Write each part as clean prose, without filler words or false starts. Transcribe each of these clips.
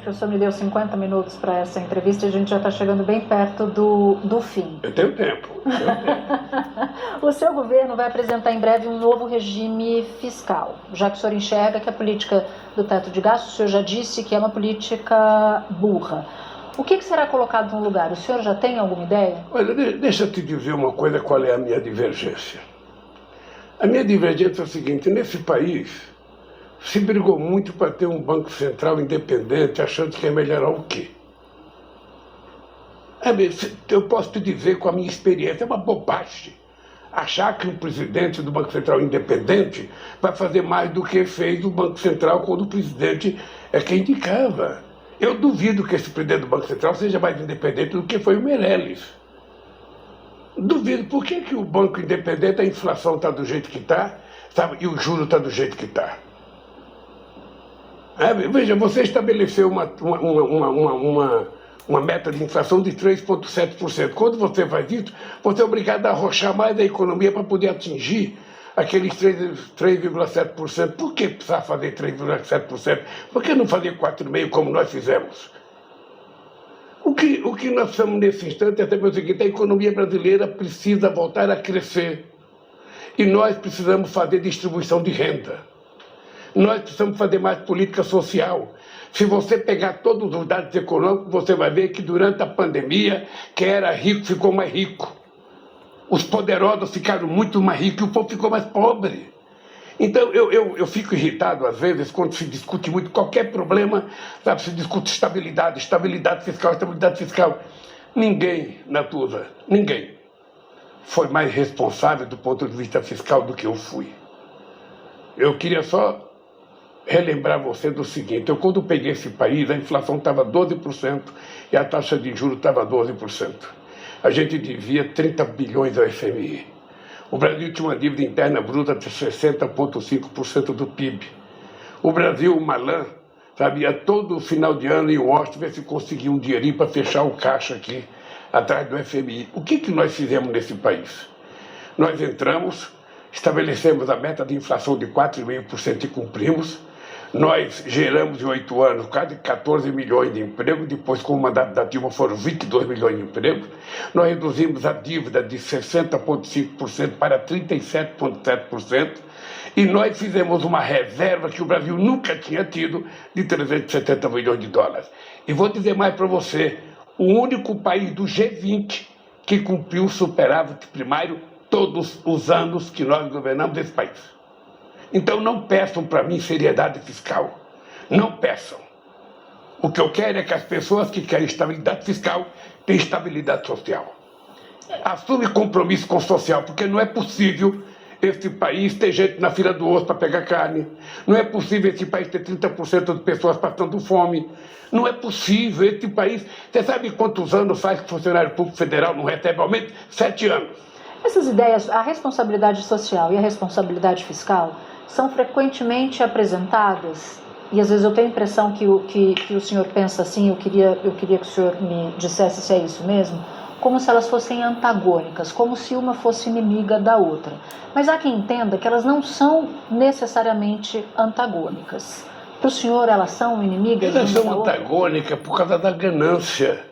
que o senhor me deu 50 minutos para essa entrevista e a gente já está chegando bem perto do fim. Eu tenho tempo. O seu governo vai apresentar em breve um novo regime fiscal, já que o senhor enxerga que a política do teto de gastos, o senhor já disse que é uma política burra. O que será colocado no lugar? O senhor já tem alguma ideia? Olha, deixa eu te dizer uma coisa, qual é a minha divergência. A minha divergência é o seguinte: nesse país se brigou muito para ter um banco central independente, achando que ia melhorar o quê? Eu posso te dizer com a minha experiência, é uma bobagem achar que um presidente do Banco Central independente vai fazer mais do que fez o Banco Central quando o presidente é quem indicava. Eu duvido que esse presidente do Banco Central seja mais independente do que foi o Meirelles. Duvido. Por que o banco independente, a inflação está do jeito que está, sabe, e o juro está do jeito que está? Veja, você estabeleceu uma meta de inflação de 3,7%. Quando você faz isso, você é obrigado a arrochar mais a economia para poder atingir aqueles 3,7%. Por que precisar fazer 3,7%? Por que não fazer 4,5% como nós fizemos? O que nós precisamos nesse instante é saber o seguinte: a economia brasileira precisa voltar a crescer. E nós precisamos fazer distribuição de renda. Nós precisamos fazer mais política social. Se você pegar todos os dados econômicos, você vai ver que durante a pandemia, quem era rico ficou mais rico. Os poderosos ficaram muito mais ricos e o povo ficou mais pobre. Então, eu fico irritado, às vezes, quando se discute muito qualquer problema, sabe, se discute estabilidade fiscal. Ninguém, Natuza, ninguém foi mais responsável do ponto de vista fiscal do que eu fui. Eu queria só relembrar você do seguinte: eu, quando peguei esse país, a inflação estava 12% e a taxa de juros estava 12%. A gente devia 30 bilhões ao FMI. O Brasil tinha uma dívida interna bruta de 60,5% do PIB. O Brasil, o Malan, sabia todo final de ano em Washington ver se conseguia um dinheirinho para fechar o caixa aqui, atrás do FMI. O que nós fizemos nesse país? Nós entramos, estabelecemos a meta de inflação de 4,5% e cumprimos. Nós geramos em 8 anos quase 14 milhões de empregos, depois com o mandato da Dilma foram 22 milhões de empregos. Nós reduzimos a dívida de 60,5% para 37,7%. E nós fizemos uma reserva que o Brasil nunca tinha tido de 370 milhões de dólares. E vou dizer mais para você: o único país do G20 que cumpriu o superávit primário todos os anos que nós governamos esse país. Então não peçam para mim seriedade fiscal. Não peçam. O que eu quero é que as pessoas que querem estabilidade fiscal tenham estabilidade social. Assume compromisso com o social, porque não é possível esse país ter gente na fila do osso para pegar carne. Não é possível esse país ter 30% de pessoas passando fome. Não é possível esse país... Você sabe quantos anos faz que o funcionário público federal não recebe aumento? 7 anos. Essas ideias, a responsabilidade social e a responsabilidade fiscal, são frequentemente apresentadas, e às vezes eu tenho a impressão que o senhor pensa assim. Eu queria que o senhor me dissesse se é isso mesmo, como se elas fossem antagônicas, como se uma fosse inimiga da outra. Mas há quem entenda que elas não são necessariamente antagônicas. Para o senhor, elas são inimigas? Elas são antagônicas por causa da ganância,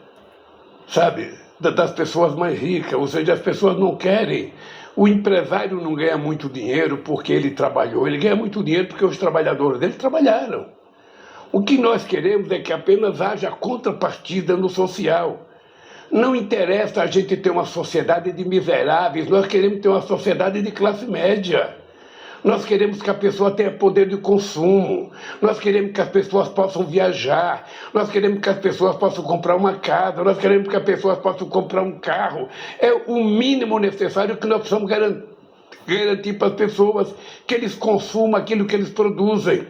sabe, das pessoas mais ricas. Ou seja, as pessoas não querem. O empresário não ganha muito dinheiro porque ele trabalhou, ele ganha muito dinheiro porque os trabalhadores dele trabalharam. O que nós queremos é que apenas haja contrapartida no social. Não interessa a gente ter uma sociedade de miseráveis, nós queremos ter uma sociedade de classe média. Nós queremos que a pessoa tenha poder de consumo, nós queremos que as pessoas possam viajar, nós queremos que as pessoas possam comprar uma casa, nós queremos que as pessoas possam comprar um carro. É o mínimo necessário que nós precisamos garantir para as pessoas, que eles consumam aquilo que eles produzem.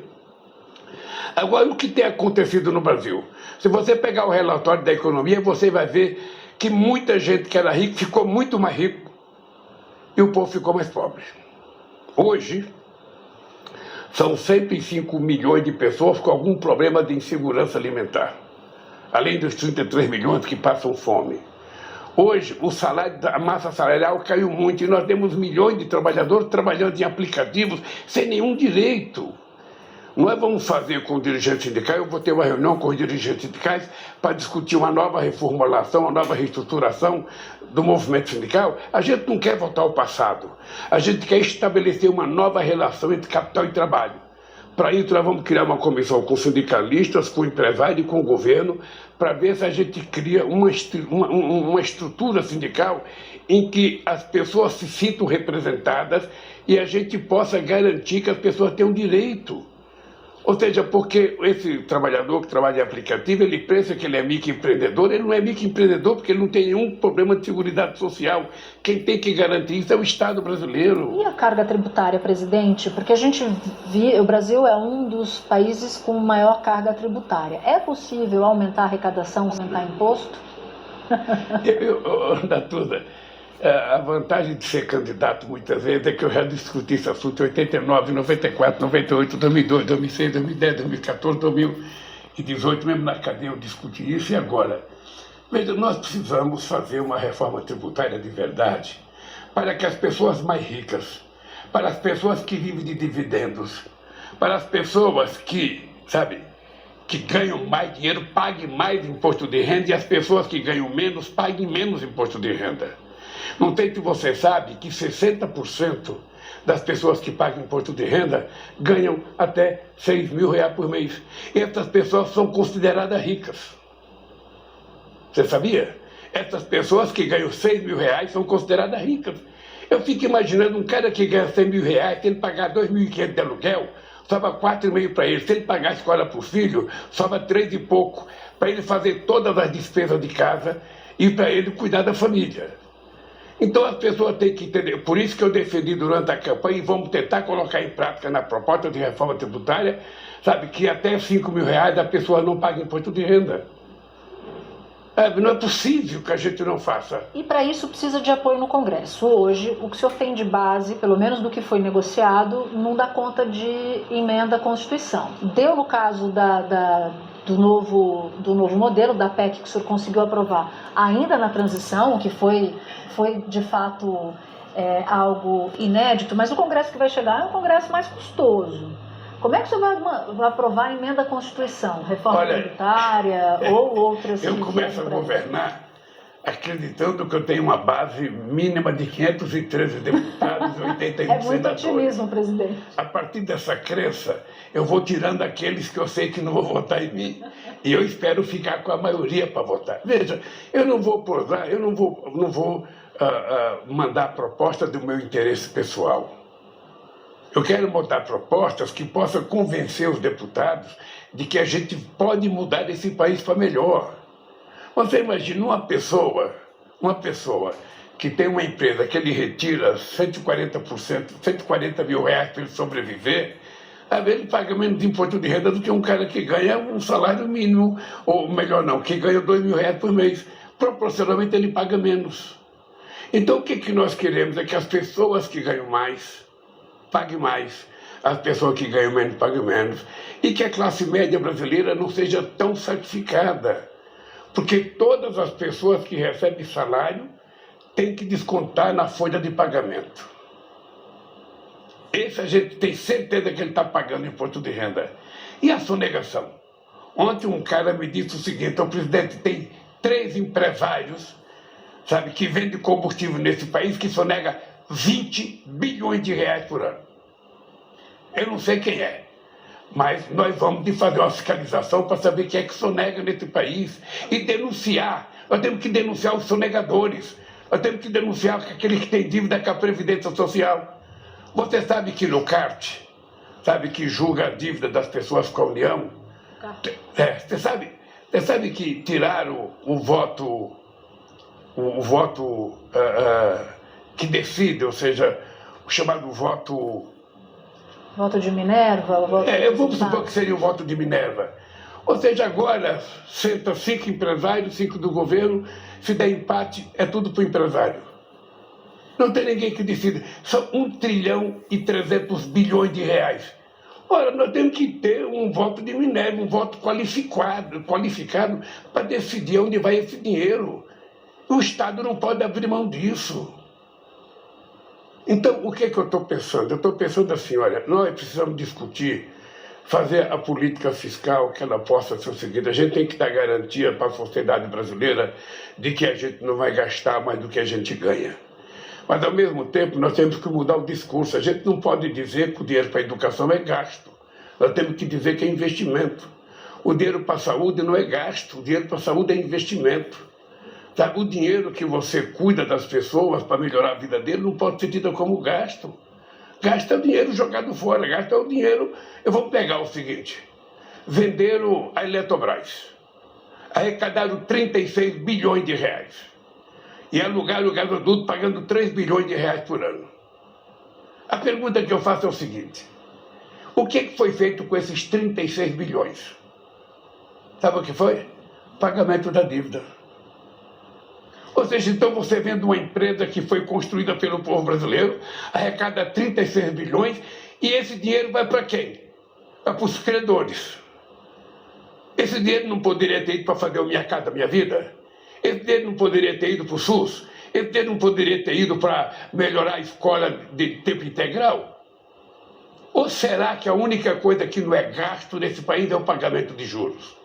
Agora, o que tem acontecido no Brasil? Se você pegar o relatório da economia, você vai ver que muita gente que era rica ficou muito mais rico e o povo ficou mais pobre. Hoje, são 105 milhões de pessoas com algum problema de insegurança alimentar, além dos 33 milhões que passam fome. Hoje, a massa salarial caiu muito e nós temos milhões de trabalhadores trabalhando em aplicativos sem nenhum direito. Nós vamos fazer com os dirigentes sindicais, eu vou ter uma reunião com os dirigentes sindicais para discutir uma nova reformulação, uma nova reestruturação do movimento sindical. A gente não quer voltar ao passado, a gente quer estabelecer uma nova relação entre capital e trabalho. Para isso, nós vamos criar uma comissão com sindicalistas, com empresários e com o governo, para ver se a gente cria uma estrutura sindical em que as pessoas se sintam representadas e a gente possa garantir que as pessoas tenham direito. Ou seja, porque esse trabalhador que trabalha em aplicativo, ele pensa que ele é microempreendedor, ele não é microempreendedor porque ele não tem nenhum problema de seguridade social. Quem tem que garantir isso é o Estado brasileiro. E a carga tributária, presidente? Porque a gente o Brasil é um dos países com maior carga tributária. É possível aumentar a arrecadação, aumentar imposto? Natuza, a vantagem de ser candidato muitas vezes é que eu já discuti esse assunto em 89, 94, 98, 2002, 2006, 2010, 2014, 2018, mesmo na cadeia eu discuti isso. E agora? Veja, nós precisamos fazer uma reforma tributária de verdade para que as pessoas mais ricas, para as pessoas que vivem de dividendos, para as pessoas que, que ganham mais dinheiro, paguem mais imposto de renda, e as pessoas que ganham menos, paguem menos imposto de renda. Não sei se você sabe que 60% das pessoas que pagam imposto de renda ganham até R$6.000 por mês. Essas pessoas são consideradas ricas. Você sabia? Essas pessoas que ganham R$6.000 são consideradas ricas. Eu fico imaginando um cara que ganha R$100.000, se ele pagar R$2.500 de aluguel, sobra R$4.500 para ele. Se ele pagar a escola para o filho, sobra R$3 e pouco, para ele fazer todas as despesas de casa e para ele cuidar da família. Então as pessoas têm que entender, por isso que eu defendi durante a campanha, e vamos tentar colocar em prática na proposta de reforma tributária, que até R$5.000 a pessoa não paga imposto de renda. Não é possível que a gente não faça. E para isso precisa de apoio no Congresso. Hoje, o que se tem de base, pelo menos do que foi negociado, não dá conta de emenda à Constituição. Deu no caso do novo modelo da PEC que o senhor conseguiu aprovar ainda na transição, que foi de fato algo inédito, mas o Congresso que vai chegar é um Congresso mais custoso. Como é que o senhor vai aprovar a emenda à Constituição? Reforma tributária ou outras? Eu começo a governar acreditando que eu tenho uma base mínima de 513 deputados e 81 senadores. É muito otimismo, presidente. A partir dessa crença, eu vou tirando aqueles que eu sei que não vão votar em mim. E eu espero ficar com a maioria para votar. Veja, eu não vou posar, eu não vou mandar proposta do meu interesse pessoal. Eu quero botar propostas que possam convencer os deputados de que a gente pode mudar esse país para melhor. Você imagina uma pessoa que tem uma empresa que ele retira 140%, R$140.000 para ele sobreviver, ele paga menos de imposto de renda do que um cara que ganha um salário mínimo, ou melhor não, que ganha R$2.000 por mês. Proporcionalmente ele paga menos. Então o que nós queremos é que as pessoas que ganham mais paguem mais, as pessoas que ganham menos paguem menos, e que a classe média brasileira não seja tão sacrificada, porque todas as pessoas que recebem salário têm que descontar na folha de pagamento. Esse a gente tem certeza que ele está pagando imposto de renda. E a sonegação? Ontem um cara me disse o seguinte: o presidente, tem 3 empresários, que vendem combustível nesse país que sonega R$20 bilhões por ano. Eu não sei quem é, mas nós vamos fazer uma fiscalização para saber quem é que sonega nesse país e denunciar. Nós temos que denunciar os sonegadores, nós temos que denunciar aqueles que têm dívida com a Previdência Social. Você sabe que no CART, que julga a dívida das pessoas com a União? Você sabe que tiraram o voto que decide, ou seja, o chamado voto... Voto de Minerva? Vamos supor que seria o voto de Minerva. Ou seja, agora senta 5 empresários, 5 do governo, se der empate, é tudo para o empresário. Não tem ninguém que decida. São R$1,3 trilhão. Ora, nós temos que ter um voto de Minerva, um voto qualificado para decidir onde vai esse dinheiro. O Estado não pode abrir mão disso. Então, o que eu estou pensando? Eu estou pensando assim, olha, nós precisamos discutir fazer a política fiscal que ela possa ser seguida. A gente tem que dar garantia para a sociedade brasileira de que a gente não vai gastar mais do que a gente ganha. Mas, ao mesmo tempo, nós temos que mudar o discurso. A gente não pode dizer que o dinheiro para a educação é gasto. Nós temos que dizer que é investimento. O dinheiro para a saúde não é gasto, o dinheiro para a saúde é investimento. Sabe, o dinheiro que você cuida das pessoas para melhorar a vida dele não pode ser tido como gasto. Gasto é o dinheiro jogado fora, gasto é o dinheiro... Eu vou pegar o seguinte, venderam a Eletrobras, arrecadaram 36 bilhões de reais e alugaram o gasoduto pagando 3 bilhões de reais por ano. A pergunta que eu faço é o seguinte, o que foi feito com esses 36 bilhões? Sabe o que foi? Pagamento da dívida. Ou seja, então você vendo uma empresa que foi construída pelo povo brasileiro, arrecada 36 bilhões, e esse dinheiro vai para quem? Vai para os credores. Esse dinheiro não poderia ter ido para fazer o Minha Casa Minha Vida? Esse dinheiro não poderia ter ido para o SUS? Esse dinheiro não poderia ter ido para melhorar a escola de tempo integral? Ou será que a única coisa que não é gasto nesse país é o pagamento de juros?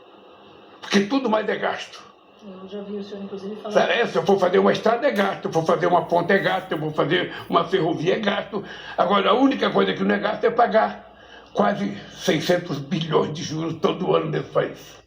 Porque tudo mais é gasto. Eu já vi o senhor, inclusive, falar... Se eu for fazer uma estrada é gasto, se eu for fazer uma ponte é gasto, se eu for fazer uma ferrovia é gasto. Agora, a única coisa que não é gasto é pagar quase 600 bilhões de juros todo ano nesse país.